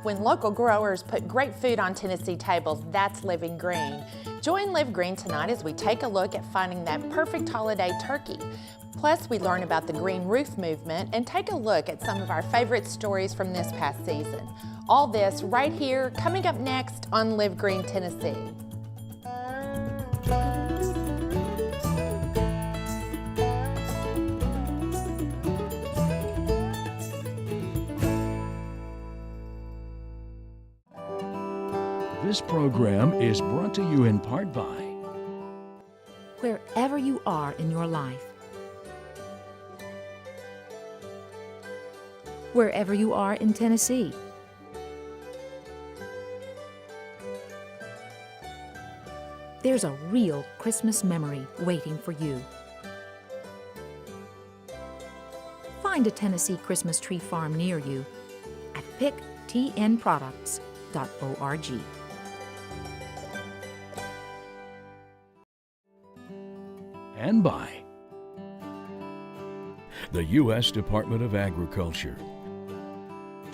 When local growers put great food on Tennessee tables, that's Living Green. Join Live Green tonight as we take a look at finding that perfect holiday turkey. Plus, we learn about the green roof movement and take a look at some of our favorite stories from this past season. All this right here, coming up next on Live Green Tennessee. This program is brought to you in part by wherever you are in your life, wherever you are in Tennessee, there's a real Christmas memory waiting for you. Find a Tennessee Christmas tree farm near you at picktnproducts.org. and by the U.S. Department of Agriculture,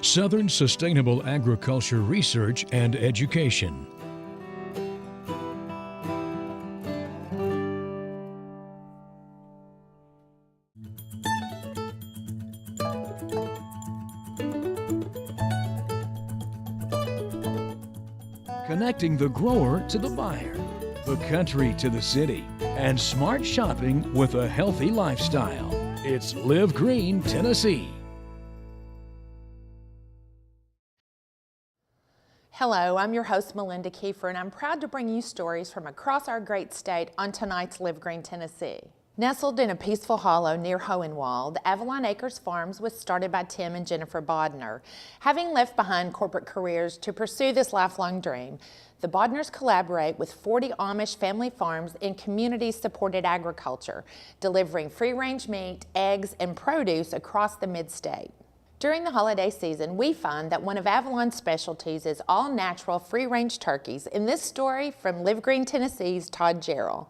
Southern Sustainable Agriculture Research and Education, connecting the grower to the buyer, the country to the city, and smart shopping with a healthy lifestyle. It's Live Green Tennessee. Hello, I'm your host Melinda Kiefer, and I'm proud to bring you stories from across our great state on tonight's Live Green Tennessee. Nestled in a peaceful hollow near Hohenwald, Avalon Acres Farms was started by Tim and Jennifer Bodner. Having left behind corporate careers to pursue this lifelong dream, the Bodners collaborate with 40 Amish family farms in community-supported agriculture, delivering free-range meat, eggs, and produce across the mid-state. During the holiday season, we find that one of Avalon's specialties is all-natural free-range turkeys in this story from Live Green Tennessee's Todd Jarrell.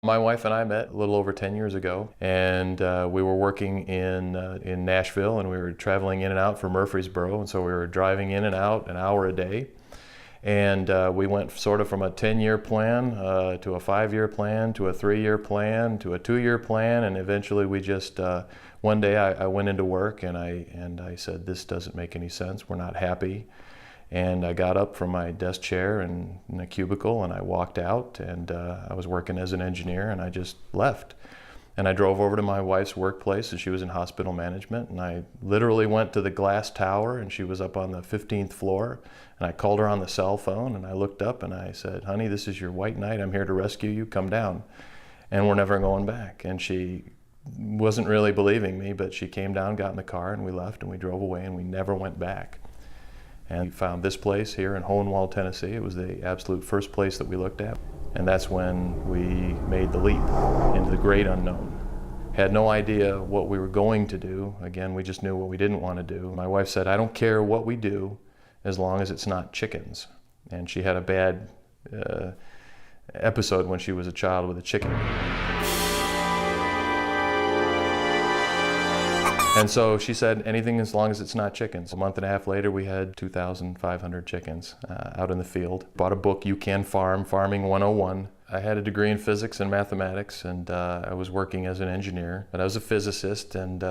My wife and I met a little over 10 years ago, and we were working in Nashville, and we were traveling in and out from Murfreesboro, and so we were driving in and out an hour a day. And we went sort of from a 10-year plan to a 5-year plan to a 3-year plan to a 2-year plan, and eventually we just, one day I went into work and I said, this doesn't make any sense, we're not happy. And I got up from my desk chair in a cubicle and I walked out, and I was working as an engineer, and I just left. And I drove over to my wife's workplace, and she was in hospital management, and I literally went to the glass tower, and she was up on the 15th floor, and I called her on the cell phone, and I looked up and I said, honey, this is your white knight, I'm here to rescue you, come down. And we're never going back. And she wasn't really believing me, but she came down, got in the car, and we left, and we drove away, and we never went back. And we found this place here in Hohenwald, Tennessee. It was the absolute first place that we looked at. And that's when we made the leap into the great unknown. Had no idea what we were going to do. Again, we just knew what we didn't want to do. My wife said, I don't care what we do as long as it's not chickens. And she had a bad episode when she was a child with a chicken. And so she said, anything as long as it's not chickens. A month and a half later, we had 2,500 chickens out in the field. Bought a book, You Can Farm, Farming 101. I had a degree in physics and mathematics, and I was working as an engineer. But I was a physicist, and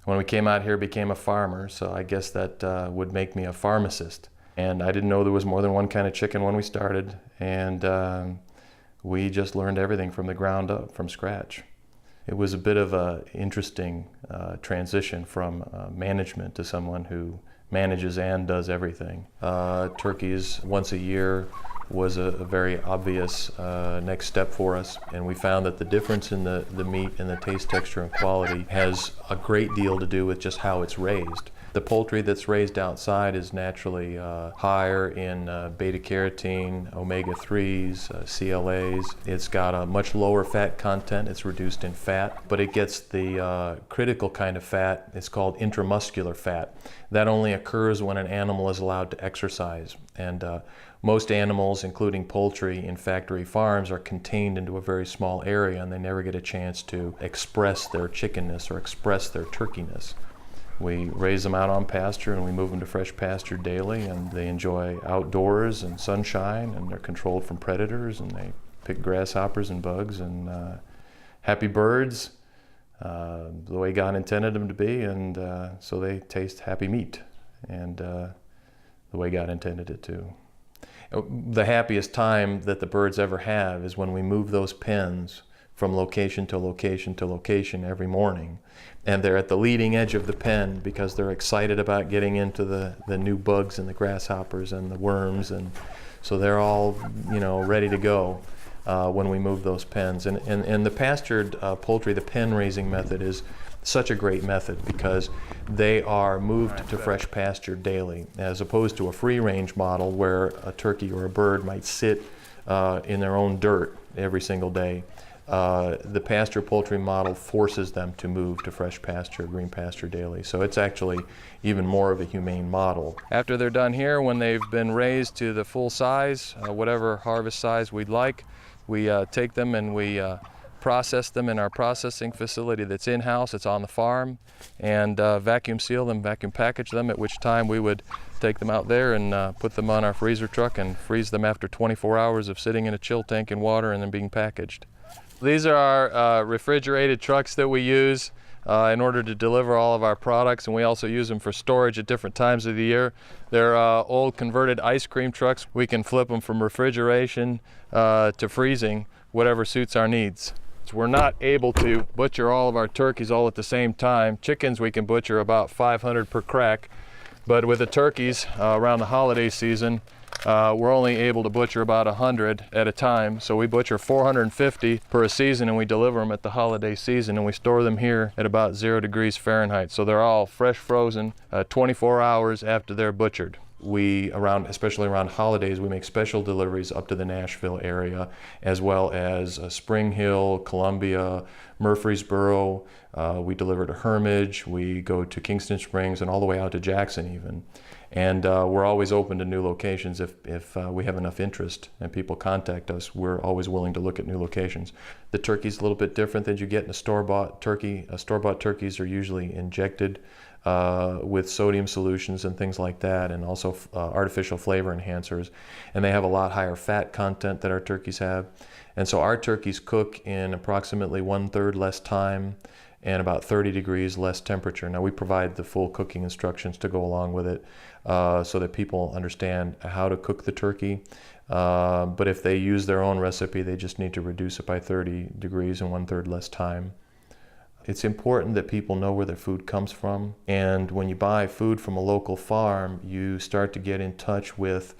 when we came out here, became a farmer, so I guess that would make me a pharmacist. And I didn't know there was more than one kind of chicken when we started, and we just learned everything from the ground up, from scratch. It was a bit of an interesting transition from management to someone who manages and does everything. Turkeys once a year was a very obvious next step for us, and we found that the difference in the meat and the taste, texture, and quality has a great deal to do with just how it's raised. The poultry that's raised outside is naturally higher in beta-carotene, omega-3s, CLAs. It's got a much lower fat content. It's reduced in fat, but it gets the critical kind of fat. It's called intramuscular fat. That only occurs when an animal is allowed to exercise. And most animals, including poultry in factory farms, are contained into a very small area, and they never get a chance to express their chickenness or express their turkeyness. We raise them out on pasture and we move them to fresh pasture daily, and they enjoy outdoors and sunshine, and they're controlled from predators, and they pick grasshoppers and bugs and happy birds the way God intended them to be, and so they taste happy meat and the way God intended it to. The happiest time that the birds ever have is when we move those pens from location to location to location every morning, and they're at the leading edge of the pen because they're excited about getting into the new bugs and the grasshoppers and the worms, and so they're all, you know, ready to go when we move those pens. And the pastured poultry, the pen raising method, is such a great method because they are moved to fresh pasture daily, as opposed to a free range model where a turkey or a bird might sit in their own dirt every single day. The pasture poultry model forces them to move to fresh pasture, green pasture daily. So it's actually even more of a humane model. After they're done here, when they've been raised to the full size, whatever harvest size we'd like, we take them and we process them in our processing facility that's in-house, it's on the farm, and vacuum seal them, vacuum package them, at which time we would take them out there and put them on our freezer truck and freeze them after 24 hours of sitting in a chill tank in water and then being packaged. These are our refrigerated trucks that we use in order to deliver all of our products, and we also use them for storage at different times of the year. They're old converted ice cream trucks. We can flip them from refrigeration to freezing, whatever suits our needs. We're not able to butcher all of our turkeys all at the same time. Chickens we can butcher about 500 per crack, but with the turkeys around the holiday season, we're only able to butcher about 100 at a time. So we butcher 450 per season, and we deliver them at the holiday season, and we store them here at about 0 degrees Fahrenheit. So they're all fresh frozen 24 hours after they're butchered. We, especially around holidays, we make special deliveries up to the Nashville area, as well as Spring Hill, Columbia, Murfreesboro. We deliver to Hermitage, we go to Kingston Springs, and all the way out to Jackson even. And we're always open to new locations if we have enough interest and people contact us. We're always willing to look at new locations. The turkey's a little bit different than you get in a store-bought turkey. Store-bought turkeys are usually injected with sodium solutions and things like that, and also artificial flavor enhancers. And they have a lot higher fat content that our turkeys have. And so our turkeys cook in approximately 1/3 less time and about 30 degrees less temperature. Now we provide the full cooking instructions to go along with it so that people understand how to cook the turkey. But if they use their own recipe, they just need to reduce it by 30 degrees and 1/3 less time. It's important that people know where their food comes from. And when you buy food from a local farm, you start to get in touch with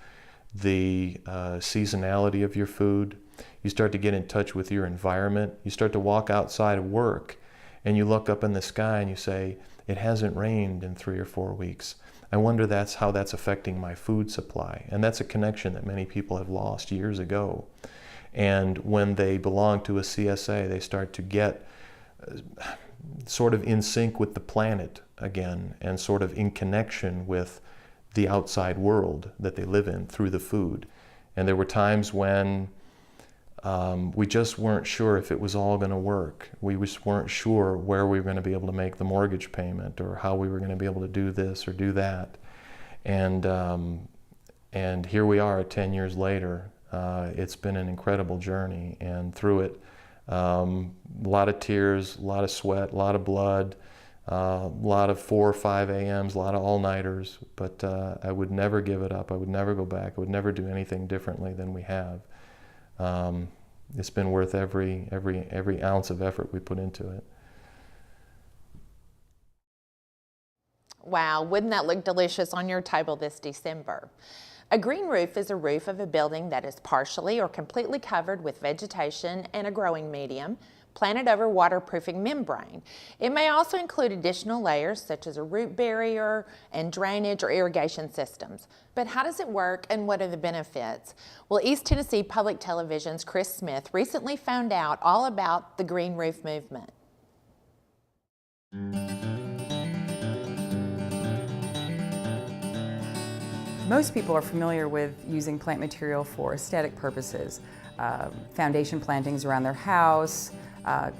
the seasonality of your food. You start to get in touch with your environment. You start to walk outside of work and you look up in the sky and you say, it hasn't rained in 3 or 4 weeks. I wonder how that's affecting my food supply. And that's a connection that many people have lost years ago. And when they belong to a CSA, they start to get sort of in sync with the planet again, and sort of in connection with the outside world that they live in through the food. And there were times when we just weren't sure if it was all going to work. We just weren't sure where we were going to be able to make the mortgage payment, or how we were going to be able to do this or do that. And here we are 10 years later. It's been an incredible journey, and through it, a lot of tears, a lot of sweat, a lot of blood, a lot of 4 or 5 a.m.s, a lot of all-nighters, but I would never give it up. I would never go back. I would never do anything differently than we have. It's been worth every ounce of effort we put into it. Wow, wouldn't that look delicious on your table this December? A green roof is a roof of a building that is partially or completely covered with vegetation and a growing medium, planted over waterproofing membrane. It may also include additional layers such as a root barrier and drainage or irrigation systems. But how does it work and what are the benefits? Well, East Tennessee Public Television's Chris Smith recently found out all about the green roof movement. Most people are familiar with using plant material for aesthetic purposes, foundation plantings around their house,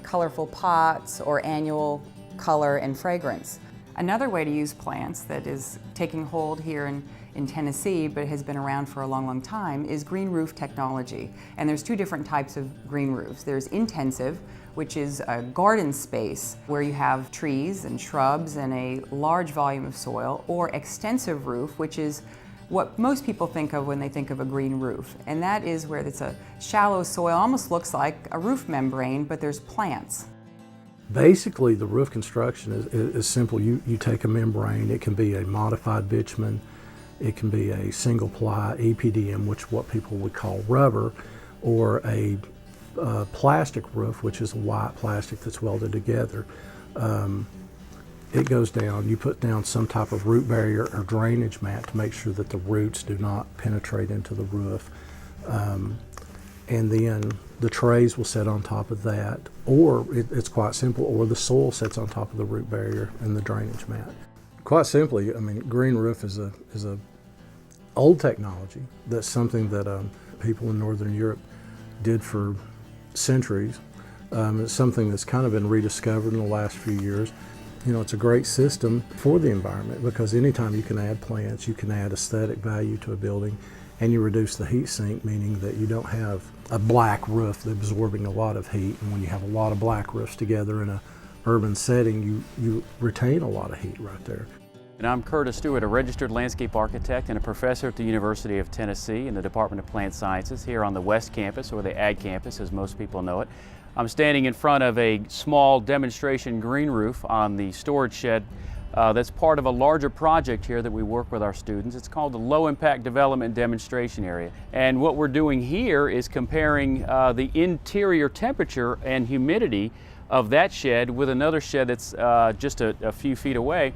colorful pots, or annual color and fragrance. Another way to use plants that is taking hold here in Tennessee, but has been around for a long, long time, is green roof technology. And there's two different types of green roofs. There's intensive, which is a garden space where you have trees and shrubs and a large volume of soil, or extensive roof, which is what most people think of when they think of a green roof. And that is where it's a shallow soil, almost looks like a roof membrane, but there's plants. Basically, the roof construction is simple. You take a membrane. It can be a modified bitumen, it can be a single ply EPDM, which what people would call rubber, or a plastic roof, which is a white plastic that's welded together. It goes down, you put down some type of root barrier or drainage mat to make sure that the roots do not penetrate into the roof. And then the trays will sit on top of that, or it's quite simple, or the soil sits on top of the root barrier and the drainage mat. Quite simply, I mean, green roof is a old technology. That's something that people in Northern Europe did for centuries. It's something that's kind of been rediscovered in the last few years. You know, it's a great system for the environment because anytime you can add plants, you can add aesthetic value to a building, and you reduce the heat sink, meaning that you don't have a black roof absorbing a lot of heat. And when you have a lot of black roofs together in an urban setting, you retain a lot of heat right there. And I'm Curtis Stewart, a registered landscape architect and a professor at the University of Tennessee in the Department of Plant Sciences here on the West Campus, or the Ag Campus as most people know it. I'm standing in front of a small demonstration green roof on the storage shed that's part of a larger project here that we work with our students. It's called the Low Impact Development Demonstration Area. And what we're doing here is comparing the interior temperature and humidity of that shed with another shed that's just a few feet away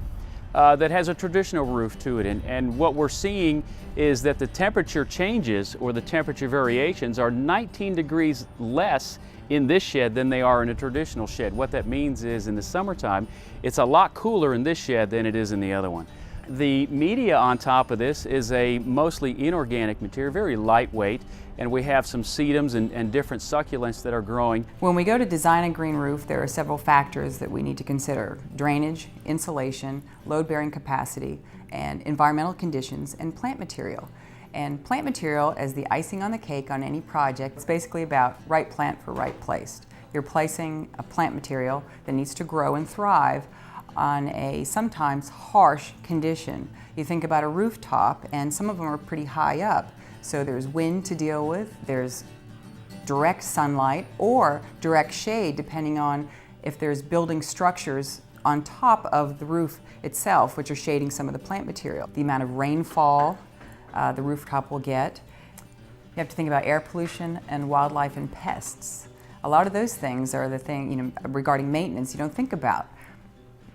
that has a traditional roof to it. And what we're seeing is that the temperature changes, or the temperature variations, are 19 degrees less in this shed than they are in a traditional shed. What that means is in the summertime, it's a lot cooler in this shed than it is in the other one. The media on top of this is a mostly inorganic material, very lightweight, and we have some sedums and different succulents that are growing. When we go to design a green roof, there are several factors that we need to consider: drainage, insulation, load-bearing capacity, and environmental conditions, and plant material. And plant material, as the icing on the cake on any project, it's basically about right plant for right place. You're placing a plant material that needs to grow and thrive on a sometimes harsh condition. You think about a rooftop, and some of them are pretty high up. So there's wind to deal with, there's direct sunlight or direct shade, depending on if there's building structures on top of the roof itself, which are shading some of the plant material. The amount of rainfall the rooftop will get. You have to think about air pollution and wildlife and pests. A lot of those things are the thing, you know, regarding maintenance, you don't think about.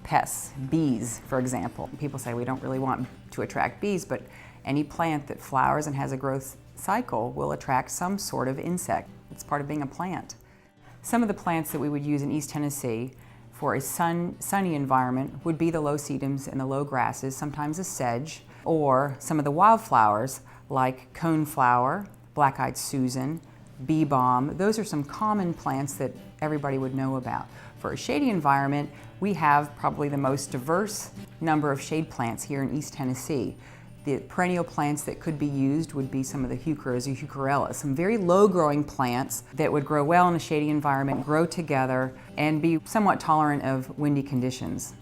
Pests, bees, for example. People say we don't really want to attract bees, but any plant that flowers and has a growth cycle will attract some sort of insect. It's part of being a plant. Some of the plants that we would use in East Tennessee for a sunny environment would be the low sedums and the low grasses, sometimes a sedge, or some of the wildflowers like coneflower, black-eyed Susan, bee balm. Those are some common plants that everybody would know about. For a shady environment, we have probably the most diverse number of shade plants here in East Tennessee. The perennial plants that could be used would be some of the heucheras or heucherellas, some very low-growing plants that would grow well in a shady environment, grow together, and be somewhat tolerant of windy conditions.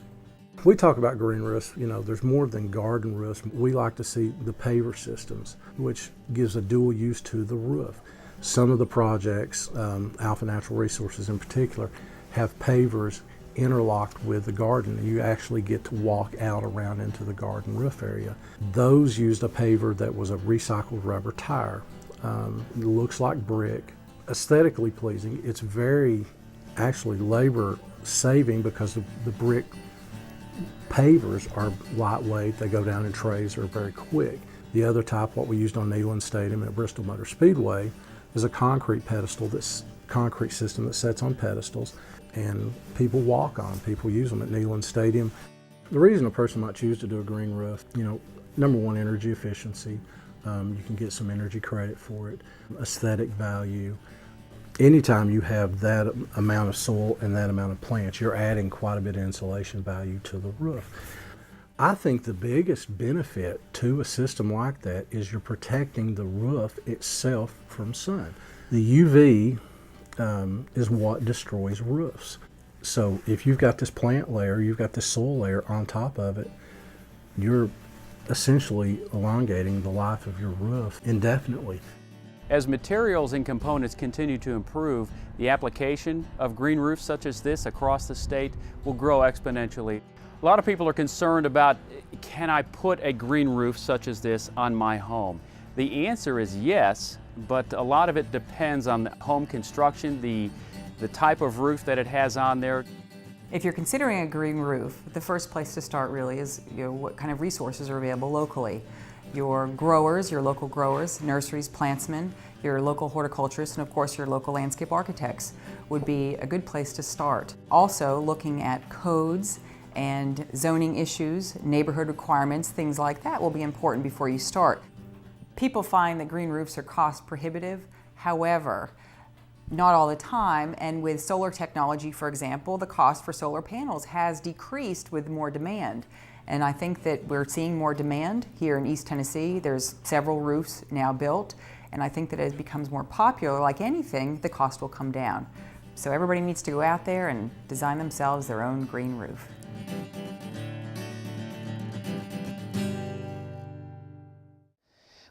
We talk about green roofs, you know, there's more than garden roofs. We like to see the paver systems, which gives a dual use to the roof. Some of the projects, Alpha Natural Resources in particular, have pavers interlocked with the garden. You actually get to walk out around into the garden roof area. Those used a paver that was a recycled rubber tire. It looks like brick, aesthetically pleasing. It's very actually labor saving because the brick pavers are lightweight, they go down in trays, are very quick. The other type, what we used on Neyland Stadium at Bristol Motor Speedway, is a concrete concrete system that sits on pedestals, and people walk on, people use them at Neyland Stadium. The reason a person might choose to do a green roof, you know, number one, energy efficiency. You can get some energy credit for it, aesthetic value, anytime you have that amount of soil and that amount of plants, you're adding quite a bit of insulation value to the roof. I think the biggest benefit to a system like that is you're protecting the roof itself from sun. The UV is what destroys roofs. So if you've got this plant layer, you've got this soil layer on top of it, you're essentially elongating the life of your roof indefinitely. As materials and components continue to improve, the application of green roofs such as this across the state will grow exponentially. A lot of people are concerned about, can I put a green roof such as this on my home? The answer is yes, but a lot of it depends on the home construction, the type of roof that it has on there. If you're considering a green roof, the first place to start really is what kind of resources are available locally. Your growers, your local growers, nurseries, plantsmen, your local horticulturists, and of course your local landscape architects would be a good place to start. Also looking at codes and zoning issues, neighborhood requirements, things like that will be important before you start. People find that green roofs are cost prohibitive. However, not all the time, and with solar technology, for example, the cost for solar panels has decreased with more demand. And I think that we're seeing more demand here in East Tennessee. There's several roofs now built, and I think that as it becomes more popular, like anything, the cost will come down. So everybody needs to go out there and design themselves their own green roof.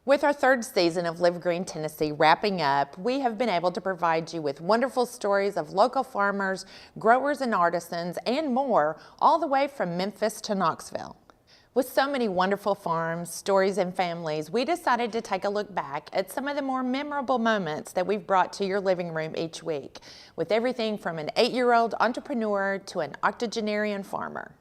With our third season of Live Green Tennessee wrapping up, we have been able to provide you with wonderful stories of local farmers, growers and artisans, and more, all the way from Memphis to Knoxville. With so many wonderful farms, stories, and families, we decided to take a look back at some of the more memorable moments that we've brought to your living room each week, with everything from an 8-year-old entrepreneur to an octogenarian farmer.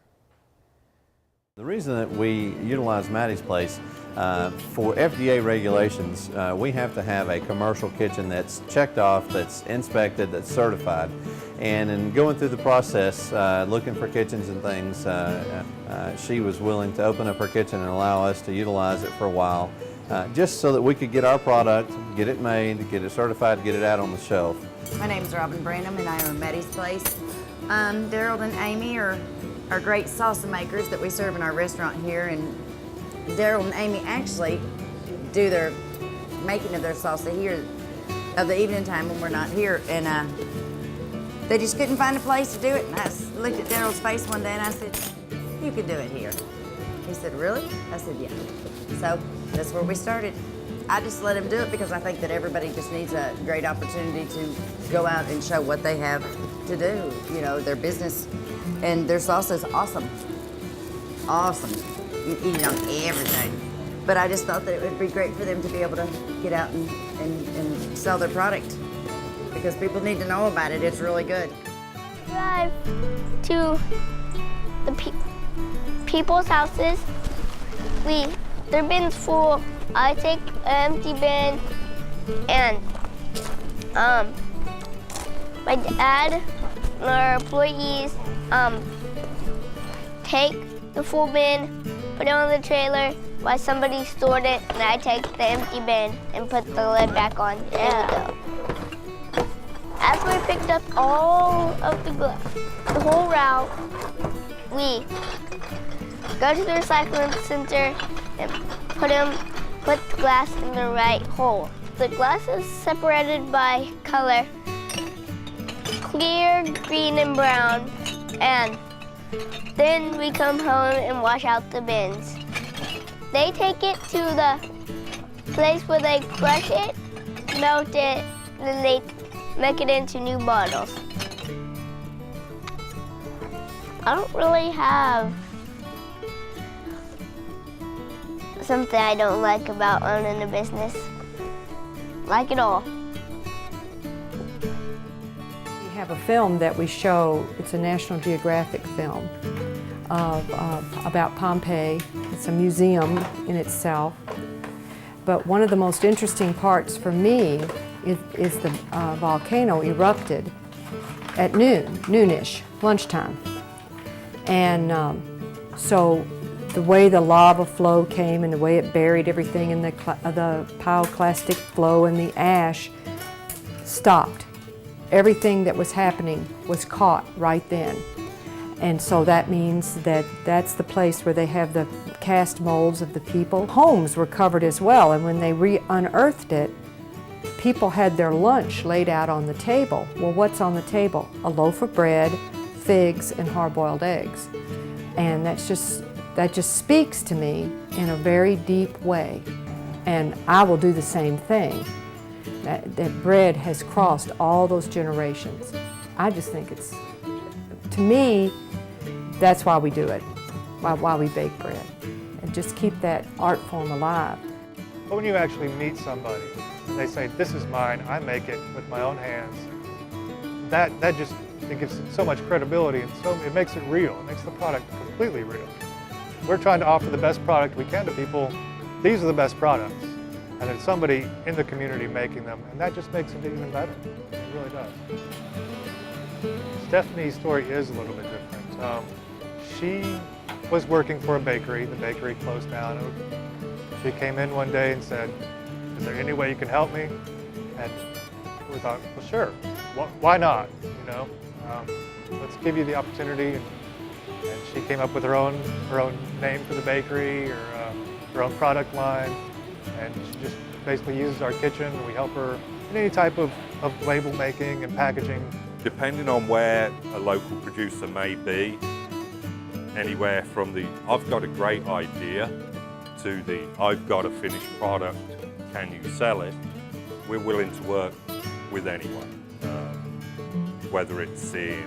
The reason that we utilize Maddie's Place, for FDA regulations, we have to have a commercial kitchen that's checked off, that's inspected, that's certified. And in going through the process, looking for kitchens and things, she was willing to open up her kitchen and allow us to utilize it for a while, just so that we could get our product, get it made, get it certified, get it out on the shelf. My name's Robin Branham and I own Maddie's Place. Daryl and Amy are great salsa makers that we serve in our restaurant here, and Daryl and Amy actually do their making of their salsa here of the evening time when we're not here, and they just couldn't find a place to do it. And I looked at Daryl's face one day and I said, "You could do it here." He said, "Really?" I said, "Yeah." So that's where we started. I just let him do it because I think that everybody just needs a great opportunity to go out and show what they have to do, you know, their business. And their salsa is awesome. Awesome. You eat it on everything. But I just thought that it would be great for them to be able to get out and sell their product, because people need to know about it. It's really good. Drive to the people's houses. Their bin's full. I take an empty bin, and my dad and our employees take the full bin, put it on the trailer while somebody stored it, and I take the empty bin and put the lid back on. Yeah. After we picked up all of the whole route, we go to the recycling center and put the glass in the right hole. The glass is separated by color, clear, green, and brown, and then we come home and wash out the bins. They take it to the place where they crush it, melt it, and then they make it into new bottles. I don't really have something I don't like about owning a business. Like it all. We have a film that we show. It's a National Geographic film about Pompeii. It's a museum in itself. But one of the most interesting parts for me is the volcano erupted at noonish, lunchtime. And so the way the lava flow came and the way it buried everything in the pyroclastic flow and the ash stopped. everything that was happening was caught right then. And so that means that that's the place where they have the cast molds of the people. Homes were covered as well, and when they unearthed it, people had their lunch laid out on the table. Well, what's on the table? A loaf of bread, figs, and hard-boiled eggs. And that just speaks to me in a very deep way. And I will do the same thing. That bread has crossed all those generations. I just think it's, to me, that's why we do it, why we bake bread, and just keep that art form alive. But when you actually meet somebody and they say, this is mine, I make it with my own hands, that just, it gives it so much credibility, and so it makes it real. It makes the product completely real. We're trying to offer the best product we can to people. These are the best products. And it's somebody in the community making them, and that just makes it even better. It really does. Stephanie's story is a little bit different. She was working for a bakery. The bakery closed down. She came in one day and said, is there any way you can help me? And we thought, well, sure. Why not? You know, let's give you the opportunity. And she came up with her own name for the bakery, or her own product line. And she just basically uses our kitchen, and we help her in any type of label making and packaging. Depending on where a local producer may be, anywhere from the I've got a great idea to the I've got a finished product, can you sell it? We're willing to work with anyone. Whether it's in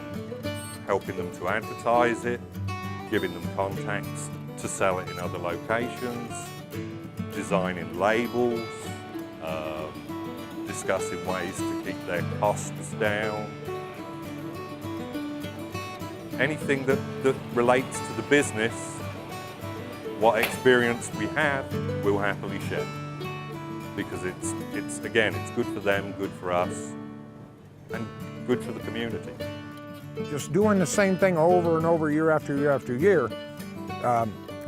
helping them to advertise it, giving them contacts to sell it in other locations, designing labels, discussing ways to keep their costs down. Anything that relates to the business, what experience we have, we'll happily share. Because it's again, it's good for them, good for us, and good for the community. Just doing the same thing over and over, year after year after year.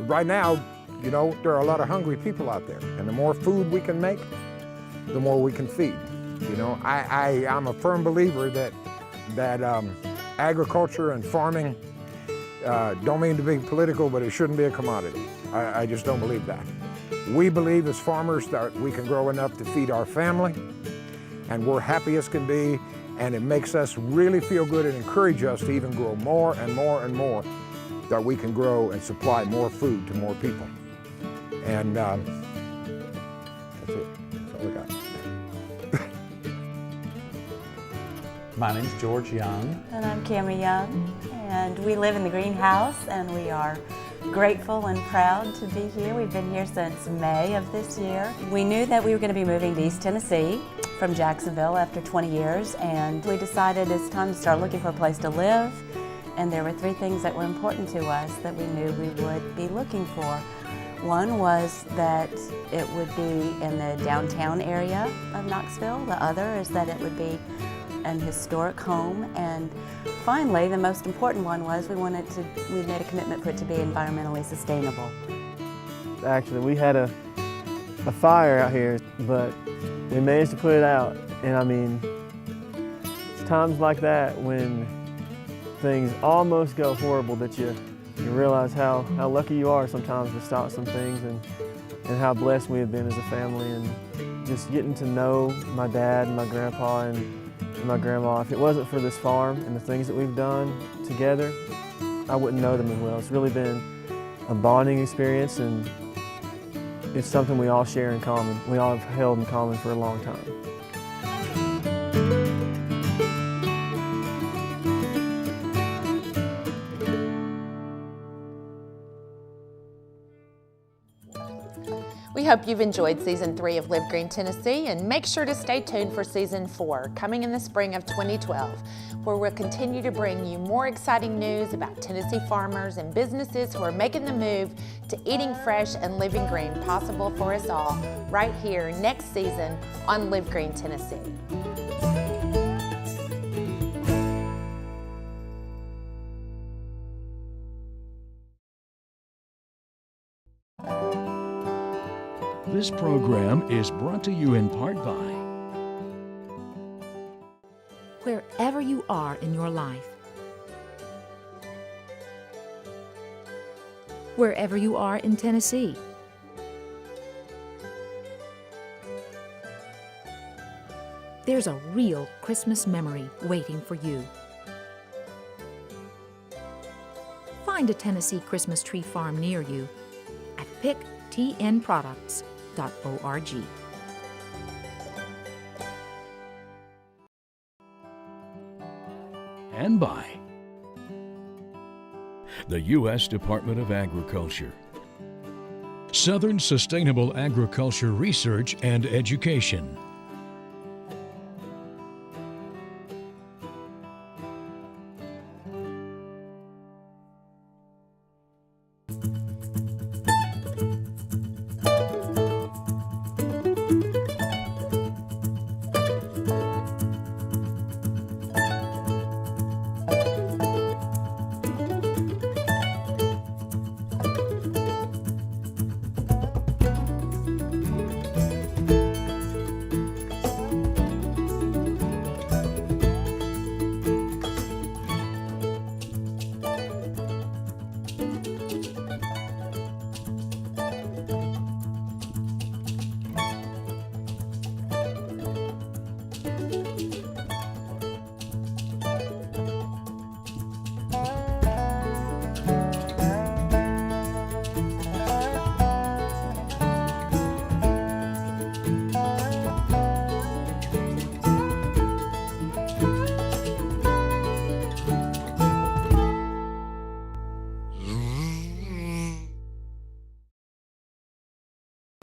Right now, you know, there are a lot of hungry people out there, and the more food we can make, the more we can feed. You know, I'm a firm believer that agriculture and farming don't mean to be political, but it shouldn't be a commodity. I just don't believe that. We believe as farmers that we can grow enough to feed our family, and we're happy as can be, and it makes us really feel good and encourage us to even grow more and more and more, that we can grow and supply more food to more people. And that's it. That's all we got. My name's George Young. And I'm Cammie Young. And we live in the greenhouse, and we are grateful and proud to be here. We've been here since May of this year. We knew that we were going to be moving to East Tennessee from Jacksonville after 20 years, and we decided it's time to start looking for a place to live. And there were three things that were important to us that we knew we would be looking for. One was that it would be in the downtown area of Knoxville. The other is that it would be an historic home. And finally, the most important one was we made a commitment for it to be environmentally sustainable. Actually, we had a fire out here, but we managed to put it out. And I mean, it's times like that when things almost go horrible that you realize how lucky you are sometimes to stop some things, and how blessed we have been as a family, and just getting to know my dad and my grandpa and my grandma. If it wasn't for this farm and the things that we've done together, I wouldn't know them as well. It's really been a bonding experience, and it's something we all share in common. We all have held in common for a long time. We hope you've enjoyed Season 3 of Live Green Tennessee, and make sure to stay tuned for Season 4, coming in the spring of 2012, where we'll continue to bring you more exciting news about Tennessee farmers and businesses who are making the move to eating fresh and living green possible for us all, right here next season on Live Green Tennessee. This program is brought to you in part by wherever you are in your life. Wherever you are in Tennessee. There's a real Christmas memory waiting for you. Find a Tennessee Christmas tree farm near you at picktnproducts.org. And by the U.S. Department of Agriculture, Southern Sustainable Agriculture Research and Education.